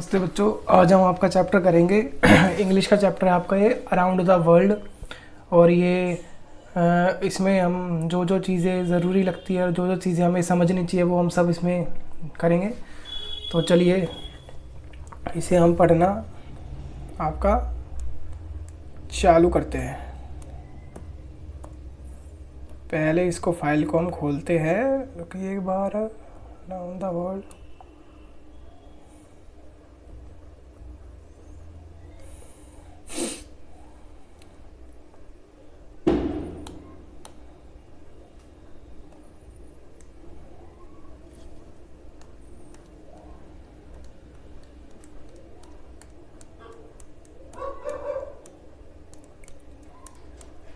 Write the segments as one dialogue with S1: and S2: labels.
S1: नमस्ते बच्चों, आज हम आपका चैप्टर करेंगे इंग्लिश का चैप्टर है आपका ये अराउंड द वर्ल्ड। और ये इसमें हम जो जो चीज़ें ज़रूरी लगती है और जो जो चीज़ें हमें समझनी चाहिए वो हम सब इसमें करेंगे। तो चलिए इसे हम पढ़ना आपका चालू करते हैं। पहले इसको फाइल को हम खोलते हैं। रुकिए एक बार, अराउंड द वर्ल्ड।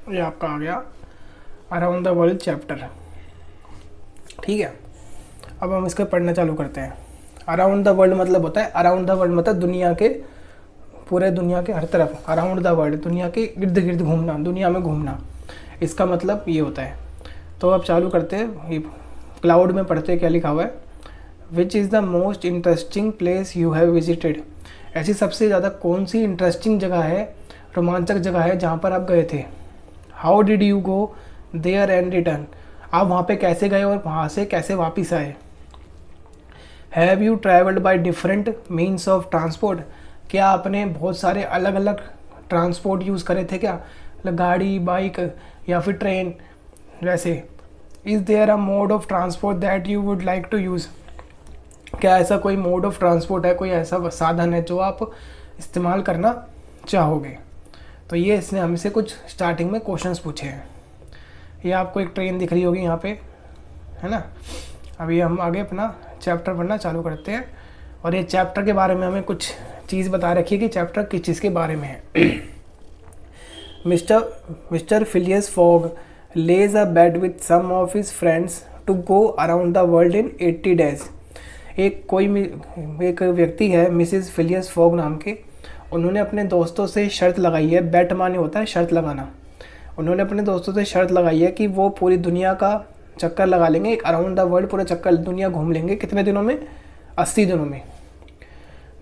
S1: ये आपका आ गया अराउंड द वर्ल्ड चैप्टर। ठीक है, अब हम इसको पढ़ना चालू करते हैं। अराउंड द वर्ल्ड मतलब होता है, अराउंड द वर्ल्ड मतलब दुनिया के, पूरे दुनिया के हर तरफ। अराउंड द वर्ल्ड दुनिया के इर्द गिर्द घूमना, दुनिया में घूमना, इसका मतलब ये होता है। तो अब चालू करते हैं। ये क्लाउड में पढ़ते हैं क्या लिखा हुआ है। Which is the most interesting place you have visited. ऐसी सबसे ज़्यादा कौन सी इंटरेस्टिंग जगह है, रोमांचक जगह है जहाँ पर आप गए थे। How did you go there and return. आप वहाँ पे कैसे गए और वहाँ से कैसे वापस आए। Have you travelled by different means of transport. क्या आपने बहुत सारे अलग अलग ट्रांसपोर्ट यूज़ करे थे क्या, मतलब गाड़ी, बाइक या फिर ट्रेन वैसे। Is there a mode of transport that you would like to use. क्या ऐसा कोई मोड ऑफ ट्रांसपोर्ट है, कोई ऐसा साधन है जो आप इस्तेमाल करना चाहोगे। तो ये इसने हमसे कुछ स्टार्टिंग में क्वेश्चंस पूछे हैं। ये आपको एक ट्रेन दिख रही होगी यहाँ पे, है ना। अभी हम आगे अपना चैप्टर पढ़ना चालू करते हैं। और ये चैप्टर के बारे में हमें कुछ चीज़ बता रखी है कि चैप्टर किस चीज़ के बारे में है। Mister Phileas Fogg lays a bet with some of his friends to go around the world in 80 days. एक व्यक्ति है मिसिस फिलियस फॉग नाम के, उन्होंने अपने दोस्तों से शर्त लगाई है। बेट माने होता है शर्त लगाना। उन्होंने अपने दोस्तों से शर्त लगाई है कि वो पूरी दुनिया का चक्कर लगा लेंगे, एक अराउंड द वर्ल्ड पूरा चक्कर दुनिया घूम लेंगे। कितने दिनों में? 80 दिनों में।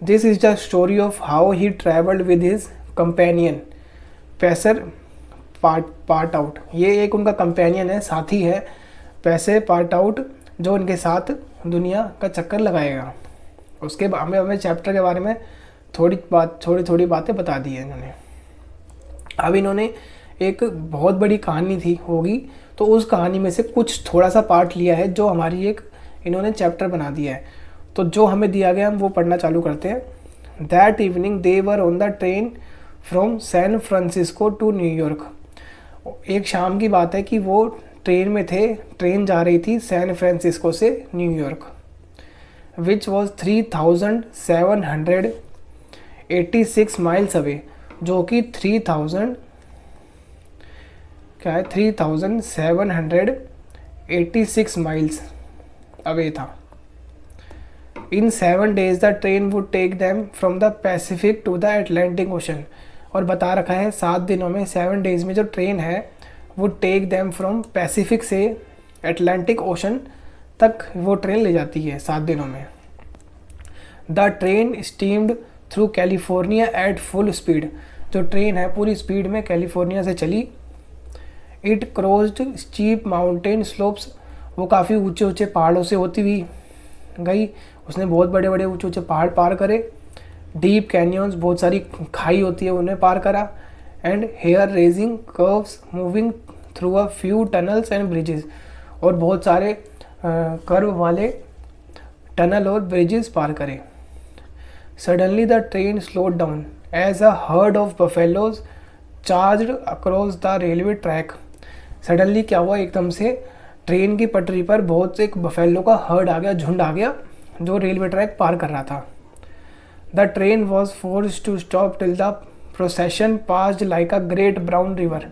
S1: This is the story of how he travelled with his companion Passepartout. ये एक उनका कंपेनियन है, साथी है, पैसे पार्ट आउट, जो उनके साथ दुनिया का चक्कर लगाएगा। उसके हमें चैप्टर के बारे में थोड़ी थोड़ी बातें बता दी है इन्होंने। अब इन्होंने एक बहुत बड़ी कहानी थी होगी, तो उस कहानी में से कुछ थोड़ा सा पार्ट लिया है जो हमारी एक इन्होंने चैप्टर बना दिया है। तो जो हमें दिया गया हम वो पढ़ना चालू करते हैं। That evening they were on the train from San Francisco to न्यूयॉर्क। एक शाम की बात है कि वो ट्रेन में थे, ट्रेन जा रही थी सैन फ्रांसिस्को से New York. Which was 3786 miles away, जो कि 3786 माइल्स अवे था। In 7 days the train would take them from the Pacific to the Atlantic ocean. और बता रखा है 7 दिनों में, 7 days में जो ट्रेन है would take them from Pacific से अटलांटिक ओशन तक वो ट्रेन ले जाती है 7 दिनों में। The train steamed through California at full speed. जो ट्रेन है पूरी स्पीड में कैलिफोर्निया से चली। It crossed steep mountain slopes. वो काफ़ी ऊंचे ऊंचे पहाड़ों से होती हुई गई। उसने बहुत बड़े बड़े ऊंचे ऊंचे पहाड़ पार करे। डीप कैनियंस, बहुत सारी खाई होती है, उन्हें पार करा। And hair raising curves moving through a few tunnels and bridges. और बहुत सारे कर्व वाले टनल और ब्रिजेस पार करे। Suddenly the train slowed down as a herd of buffaloes charged across the railway track. Suddenly क्या हुआ, एकदम से ट्रेन की पटरी पर बहुत से एक बफेलो का हर्ड आ गया, झुंड आ गया, जो रेलवे ट्रैक पार कर रहा था। The train was forced to stop till the procession passed like a great brown river.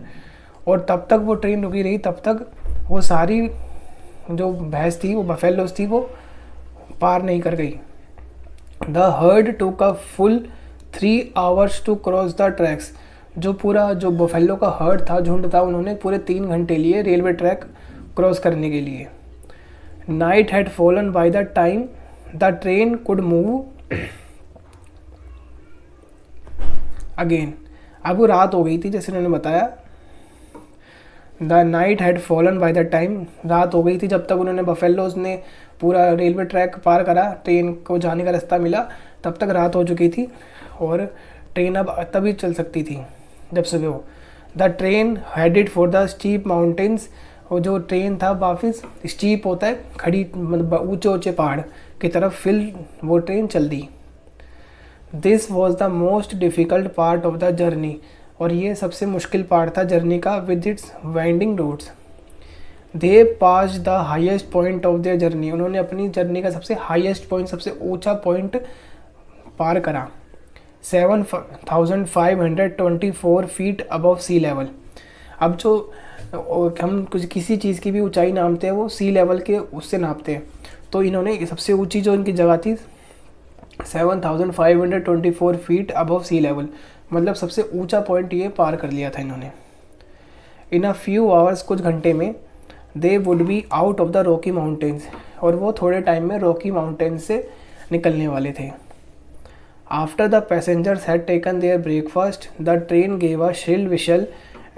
S1: और तब तक वो ट्रेन रुकी रही, तब तक वो सारी जो भैंस थी, वो बफेलोज थी, वो पार नहीं कर गई। The herd took a full 3 hours to cross the tracks. जो पूरा जो बफेलो का हर्ड था, झुंड था, उन्होंने पूरे 3 घंटे लिए रेलवे ट्रैक क्रॉस करने के लिए। Night had fallen by the time the train could move again. अब वो रात हो गई थी जैसे उन्होंने बताया। The night had fallen by the time, रात हो गई थी जब तक उन्होंने बफेलोज ने पूरा रेलवे ट्रैक पार करा, ट्रेन को जाने का रास्ता मिला, तब तक रात हो चुकी थी और ट्रेन अब तभी चल सकती थी जब सुबह हो। The train headed for the steep mountains, और जो ट्रेन था वापस स्टीप होता है खड़ी मतलब ऊंचे ऊंचे पहाड़ की तरफ फिर वो ट्रेन चल दी। This was the most difficult part of the journey, और ये सबसे मुश्किल पार्ट था जर्नी का, with its winding roads. They pass the highest point of their journey, उन्होंने अपनी जर्नी का सबसे हाइएस्ट पॉइंट, सबसे ऊंचा पॉइंट पार करा, 7,524 फीट अबव सी लेवल। अब जो हम कुछ किसी चीज़ की भी ऊंचाई नापते हैं वो सी लेवल के उससे नापते हैं, तो इन्होंने सबसे ऊंची जो इनकी जगह थी 7,524 फीट अबव सी लेवल, मतलब सबसे ऊंचा पॉइंट ये पार कर लिया था इन्होंने। इन अ फ्यू आवर्स, कुछ घंटे में, they would be out of the Rocky mountains, और वो थोड़े टाइम में रॉकी माउंटेन्स से निकलने वाले थे। After the passengers had taken their breakfast, the train gave a shrill whistle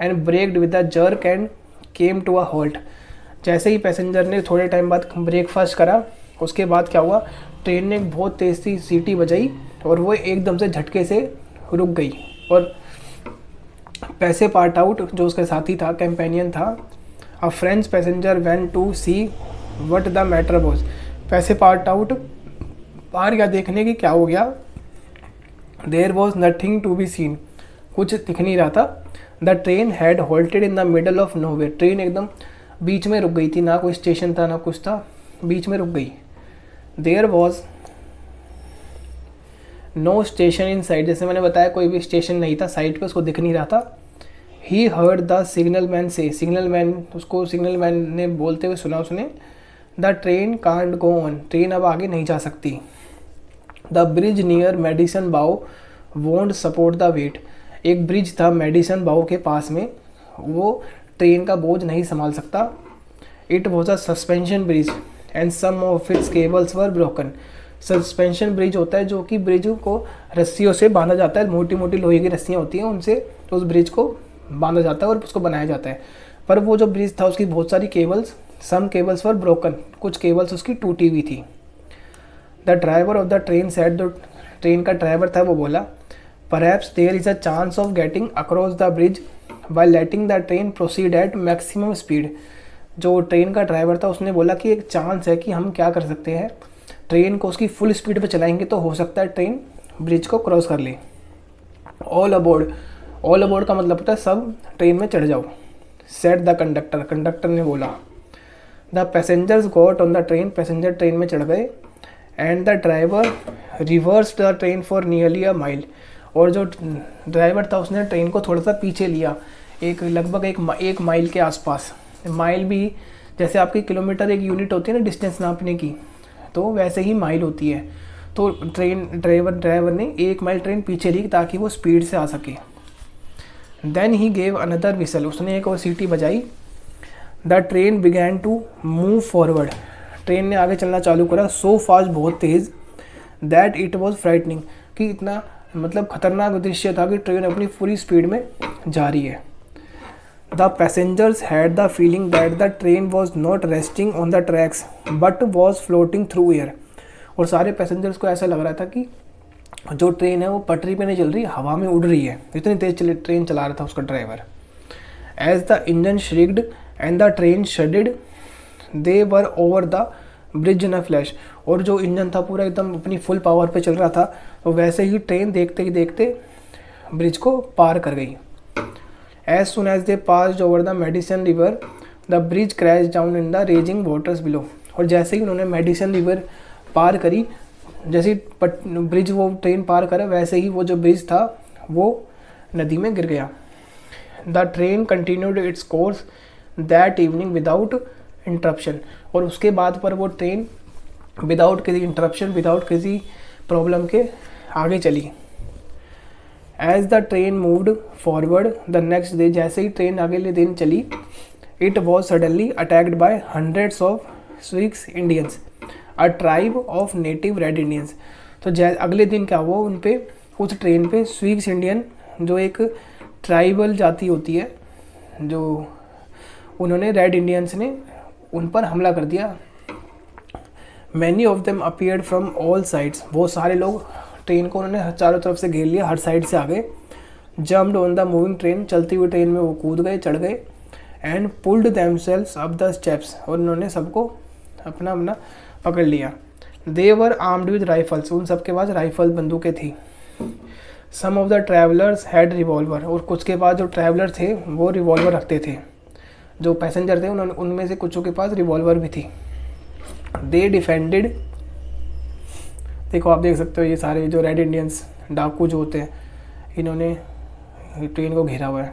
S1: and braked with a jerk and came to a halt. जैसे ही पैसेंजर ने थोड़े टाइम बाद ब्रेकफास्ट करा, उसके बाद क्या हुआ, ट्रेन ने एक बहुत तेज़ सी सीटी बजाई और वो एकदम से झटके से रुक गई। और पैसे पार्ट आउट, जो उसके साथी था, कैंपेनियन था, a French passenger went to see what the matter was. Passepartout बाहर गया देखने की क्या हो गया। There was nothing to be seen, कुछ दिख नहीं रहा था। The train had halted in the middle of nowhere, train एकदम बीच में रुक गई थी, ना कोई स्टेशन था ना कुछ था, बीच में रुक गई। There was no station in sight, जैसे मैंने बताया कोई भी स्टेशन नहीं था साइड पे, उसको दिख नहीं रहा था। He heard the signal man से, सिग्नल मैन, उसको सिग्नल मैन ने बोलते हुए सुना उसने, the train can't go on, train अब आगे नहीं जा सकती। द ब्रिज नियर मेडिसन बाउ वोंट सपोर्ट द वेट, एक ब्रिज था मेडिसन बाउ के पास में, वो ट्रेन का बोझ नहीं संभाल सकता। It was a suspension bridge and some of its cables were broken, suspension bridge होता है जो कि ब्रिज को रस्सियों से बांधा जाता है, मोटी मोटी लोहे की रस्सियाँ होती हैं, उनसे उस ब्रिज को बांधा जाता है और उसको बनाया जाता है। पर वो जो ब्रिज था उसकी बहुत सारी cables, some cables were broken, कुछ केबल्स उसकी टूटी हुई थी। The driver of the train said, जो ट्रेन का ड्राइवर था वो बोला, perhaps there is a chance of getting across the bridge by letting the train proceed at maximum speed. जो ट्रेन का ड्राइवर था उसने बोला कि एक चांस है कि हम क्या कर सकते हैं, ट्रेन को उसकी फुल स्पीड पे चलाएंगे तो हो सकता है ट्रेन ब्रिज को क्रॉस कर ले। ऑल अबोर्ड, ऑल अबोर्ड का मतलब होता है सब ट्रेन में चढ़ जाओ। सेट द कंडक्टर, कंडक्टर ने बोला। The passengers got on the train, passenger train में चढ़ गए। And the driver reverse the train for nearly a mile, और जो ड्राइवर था उसने ट्रेन को थोड़ा सा पीछे लिया, एक लगभग एक माइल के आसपास। माइल भी जैसे आपकी किलोमीटर एक यूनिट होती है ना डिस्टेंस नापने की, तो वैसे ही माइल होती है। तो ट्रेन ड्राइवर ने 1 माइल ट्रेन पीछे ली ताकि वो स्पीड से आ सके। Then he gave another whistle, उसने एक और सीटी बजाई। The train began to move forward, train ने आगे चलना चालू करा, सो फास्ट, बहुत तेज़, दैट इट वॉज फ्राइटनिंग, कि इतना मतलब खतरनाक दृश्य था कि ट्रेन अपनी पूरी स्पीड में जा रही है। The passengers had the feeling that the train was not resting on the tracks but was floating through air, और सारे पैसेंजर्स को ऐसा लग रहा था कि जो ट्रेन है वो पटरी पे नहीं चल रही, हवा में उड़ रही है, इतनी तेज ट्रेन चला रहा था उसका driver. As the engine shrieked and the train shuddered they were over the bridge in a flash, और जो इंजन था पूरा एकदम अपनी फुल पावर पे चल रहा था, तो वैसे ही ट्रेन देखते ही देखते ब्रिज को पार कर गई। As soon as they passed over the Madison river the bridge crash down in the raging waters below, और जैसे ही उन्होंने मेडिसन रिवर पार करी, जैसे ही ब्रिज वो ट्रेन पार करे, वैसे ही वो जो ब्रिज था वो नदी में गिर गया। The train continued its course that evening without interruption, और उसके बाद पर वो ट्रेन विदाउट किसी इंटरप्शन, विदाउट किसी प्रॉब्लम के आगे चली। As the train moved forward the next day, जैसे ही ट्रेन अगले दिन चली, it was suddenly attacked by hundreds of Sioux Indians, a tribe of native red Indians. तो अगले दिन क्या हुआ, उन पे उस ट्रेन पे स्विक्स इंडियन जो एक ट्राइबल जाति होती है, जो उन्होंने रेड इंडियंस ने उन पर हमला कर दिया। Many of them appeared from all sides, वो सारे लोग ट्रेन को उन्होंने चारों तरफ से घेर लिया, हर साइड से आ गए। Jumped on the moving train, चलती हुई ट्रेन में वो कूद गए, चढ़ गए। And pulled themselves up the steps, और उन्होंने सबको अपना अपना पकड़ लिया। They were armed with rifles, उन सबके पास राइफल बंदूकें थी। Some of the travellers had revolver, और कुछ के पास जो ट्रैवलर थे वो रिवॉल्वर रखते थे, जो पैसेंजर थे उन्होंने उनमें से कुछ के पास रिवॉल्वर भी थी। दे डिफेंडेड, देखो आप देख सकते हो ये सारे जो रेड इंडियंस डाकू जो होते हैं, इन्होंने ट्रेन को घेरा हुआ है।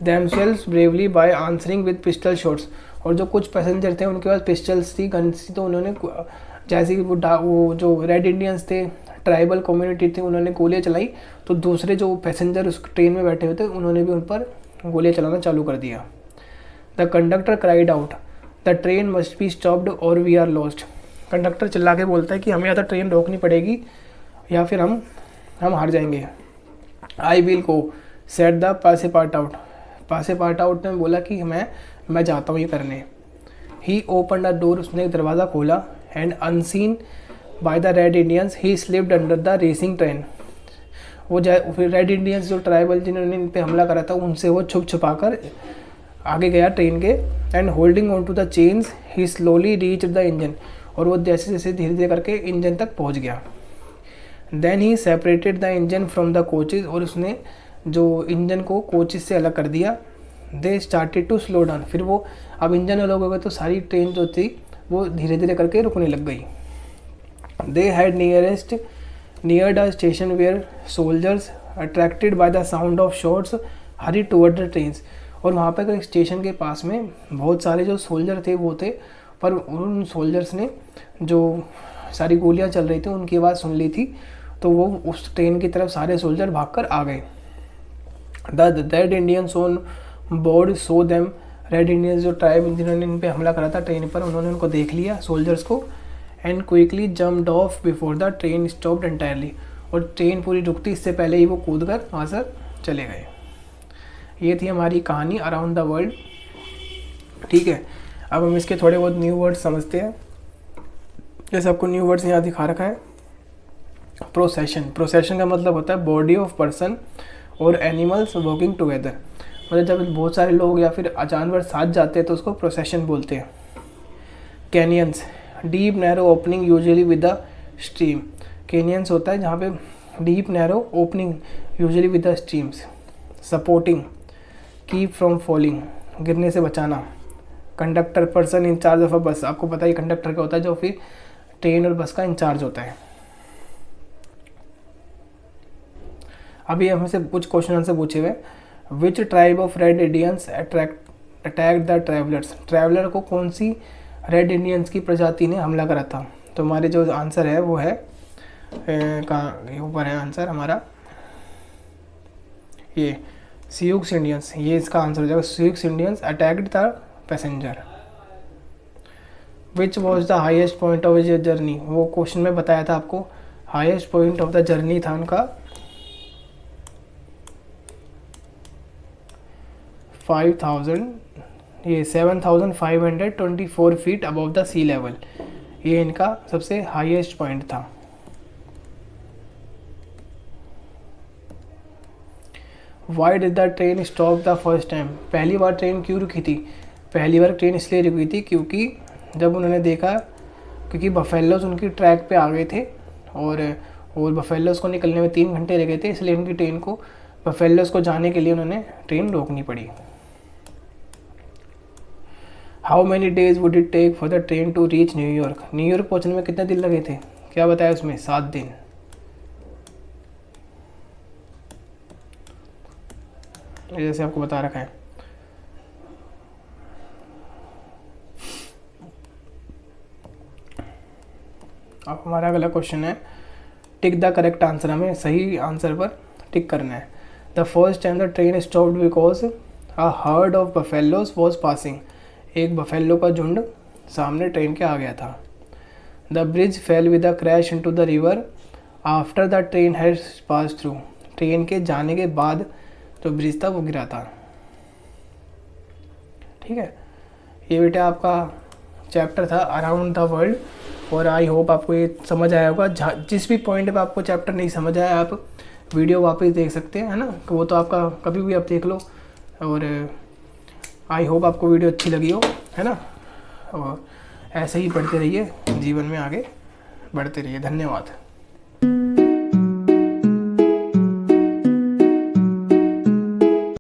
S1: themselves bravely by answering with pistol shots, और जो कुछ पैसेंजर थे उनके पास पिस्टल्स थी, गन्स थी, तो उन्होंने जैसे कि वो जो रेड इंडियंस थे, ट्राइबल कम्युनिटी थी, उन्होंने गोलियां चलाई, तो दूसरे जो पैसेंजर उस ट्रेन में बैठे हुए थे उन्होंने भी उन पर गोलियां चलाना चालू कर दिया। The conductor cried out, the train must be stopped और वी आर लॉस्ट, कंडक्टर चिल्ला के बोलता है कि हमें या तो ट्रेन रोकनी पड़ेगी या फिर हम हार जाएंगे। I will go said the Passepartout, Passepartout ने बोला कि मैं जाता हूँ ये करने। ही ओपन द डोर, उसने दरवाज़ा खोला। And unseen by the red Indians he slipped under the racing train, वो फिर रेड इंडियंस जो ट्राइबल जिन्होंने इन पे हमला करा था उनसे वो छुपा कर आगे गया ट्रेन के। And holding on to the chains he slowly reach the engine, और वो जैसे जैसे धीरे धीरे करके इंजन तक पहुँच गया। Then he separated the engine from the coaches, और उसने जो इंजन को कोचेज से अलग कर दिया। They started to slow down, फिर वो अब इंजन अलग हो गए तो सारी ट्रेन जो थी वो धीरे धीरे करके रुकने लग गई। They had neared a station where soldiers attracted by the sound of shots hurry toward the trains, और वहाँ पर एक स्टेशन के पास में बहुत सारे जो सोल्जर थे वो थे, पर उन सोल्जर्स ने जो सारी गोलियाँ चल रही थी उनकी आवाज़ सुन ली थी, तो वो उस ट्रेन की तरफ सारे सोल्जर भागकर आ गए। The red Indians on board so them, red Indians जो ट्राइब जिन्होंने इन पे हमला करा था ट्रेन पर, उन्होंने उनको देख लिया सोल्जर्स को। And quickly jumped of before the train stopped entirely, और ट्रेन पूरी रुकती इससे पहले ही वो कूद कर वहाँ से चले गए। ये थी हमारी कहानी अराउंड द वर्ल्ड। ठीक है, अब हम इसके थोड़े बहुत न्यू वर्ड्स समझते हैं। जैसे आपको न्यू वर्ड्स यहाँ दिखा रखा है। प्रोसेशन, प्रोसेशन का मतलब होता है बॉडी ऑफ पर्सन और एनिमल्स वॉकिंग टुगेदर, मतलब जब बहुत सारे लोग या फिर जानवर साथ जाते हैं तो उसको प्रोसेशन बोलते हैं। Canyons, deep narrow opening usually with the stream, canyons होता है जहाँ पे deep narrow opening usually with the streams. Supporting, keep from falling, गिरने से बचाना। Conductor, person in charge of a बस, आपको पता है कंडक्टर क्या होता है, जो फिर ट्रेन और बस का इंचार्ज होता है। अभी हमसे कुछ क्वेश्चन आंसर पूछे हुए। Which tribe of red Indians attacked the travellers, traveller को कौन सी रेड इंडियंस की प्रजाति ने हमला करा था? तो हमारे जो आंसर है वो है कहाँ ऊपर है आंसर हमारा, ये सियूक्स इंडियंस, ये इसका आंसर हो जाएगा। Sioux Indians attacked the passenger. Which was the highest point of your journey, वो क्वेश्चन में बताया था आपको, highest point of the journey था उनका 7,524 feet above the sea level, ये इनका सबसे हाईएस्ट पॉइंट था। Why did the train stop the first time, पहली बार ट्रेन क्यों रुकी थी? पहली बार ट्रेन इसलिए रुकी थी क्योंकि जब उन्होंने देखा, क्योंकि बफेलोज उनकी ट्रैक पे आ गए थे और बफेलोज को निकलने में 3 घंटे लगे थे, इसलिए उनकी ट्रेन को बफेलोज को जाने के लिए उन्होंने ट्रेन रोकनी पड़ी। How many days would it take for the train to reach New York, New York पहुंचने में कितने दिन लगे थे? क्या बताया उसमें? 7 दिन। जैसे आपको बता रखा है। अब हमारा अगला क्वेश्चन है, टिक द करेक्ट आंसर, हमें सही आंसर पर टिक करना है। The first time the train stopped because a herd of buffaloes was passing, एक बफेलो का झुंड सामने ट्रेन के आ गया था। The bridge fail with a crash into the river after the train has pass through, train के जाने के बाद जो ब्रिज था वो गिरा था। ठीक है, ये बेटा आपका चैप्टर था अराउंड द वर्ल्ड, और आई होप आपको ये समझ आया होगा। जिस भी पॉइंट पे आपको चैप्टर नहीं समझ आया आप वीडियो वापस देख सकते हैं, है ना, वो तो आपका कभी भी आप देख लो। और आई होप आपको वीडियो अच्छी लगी हो, है ना, और ऐसे ही पढ़ते रहिए, जीवन में आगे बढ़ते रहिए। धन्यवाद।